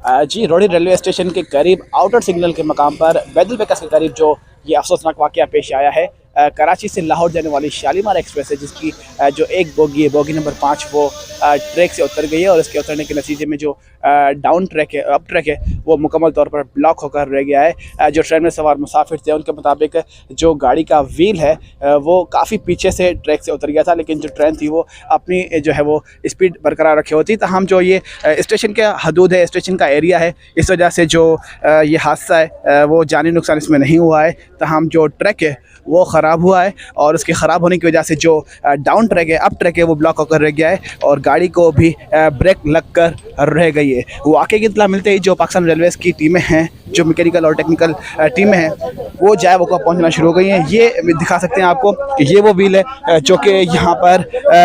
जी, Rohri railway station के करीब outer signal के मकाम पर बैदुल बेकस के करीब जो ये अफसोसनाक वाक़या पेश आया है। कराची से लाहौर जाने वाली शालीमार एक्सप्रेस है, जिसकी जो एक बोगी है, बोगी नंबर 5, वो ट्रैक से उतर गई है और इसके उतरने के नतीजे में जो डाउन ट्रैक है, अप ट्रैक है, वो मुकम्मल तौर पर ब्लॉक होकर रह गया है। जो ट्रेन में सवार मुसाफिर थे उनके मुताबिक जो गाड़ी का व्हील है वो काफ़ी पीछे से ट्रैक से उतर गया था, लेकिन जो ट्रेन थी वो अपनी जो है वो स्पीड बरकरार रखी होती। तो हम जो ये स्टेशन के हदूद है, स्टेशन का एरिया है, इस वजह से जो ये हादसा है वो जानी नुकसान इसमें नहीं हुआ है। तो हम जो ट्रैक है वो ख़राब हुआ है और उसके ख़राब होने की वजह से जो डाउन ट्रैक है, अप ट्रैक है, वो ब्लॉक होकर रह गया है और गाड़ी को भी ब्रेक लग कर रह गई है। वाक़े की इत्तला मिलते ही जो पाकिस्तान रेलवेज़ की टीमें हैं, जो मैकेनिकल और टेक्निकल टीमें हैं, वो जाए वो पहुँचना शुरू हो गई हैं। ये दिखा सकते हैं आपको कि ये वो व्हील है जो कि यहाँ पर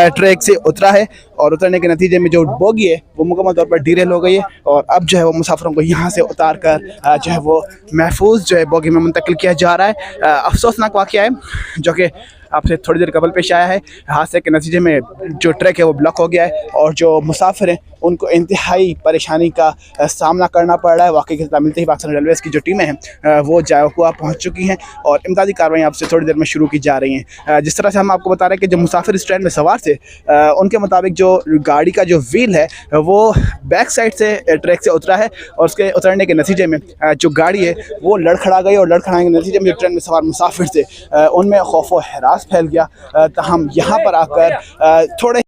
ट्रैक से उतरा है और उतरने के नतीजे में जो बोगी है वो मुकम्मल तौर पर डीरेल हो गई है और अब जो है वो मुसाफिरों को यहाँ से उतार कर जो है वो महफूज जो है बोगी में मुंतकिल किया जा रहा है। अफसोसनाक वाक़या है जो कि आपसे थोड़ी देर कबल पेश आया है। हादसे के नतीजे में जो ट्रैक है वो ब्लॉक हो गया है और जो मुसाफिर हैं उनको इंतहाई परेशानी का सामना करना पड़ रहा है। वाक़ई की इत्तला मिलते ही पाकिस्तान रेलवेज़ की जो टीमें हैं वो जायकुआ पहुँच चुकी हैं और इमदादी कार्रवाई आपसे थोड़ी देर में शुरू की जा रही हैं। जिस तरह से हम आपको बता रहे हैं कि जो मुसाफिर इस ट्रेन में सवार थे उनके मुताबिक जो गाड़ी का जो व्हील है वो बैक साइड से ट्रैक से उतरा है और उसके उतरने के नतीजे में जो गाड़ी है वो लड़खड़ा गई और लड़खड़ाने के नतीजे में जो ट्रेन में सवार मुसाफिर थे उनमें खौफ व हरास फैल गया। तो हम यहाँ पर आकर थोड़े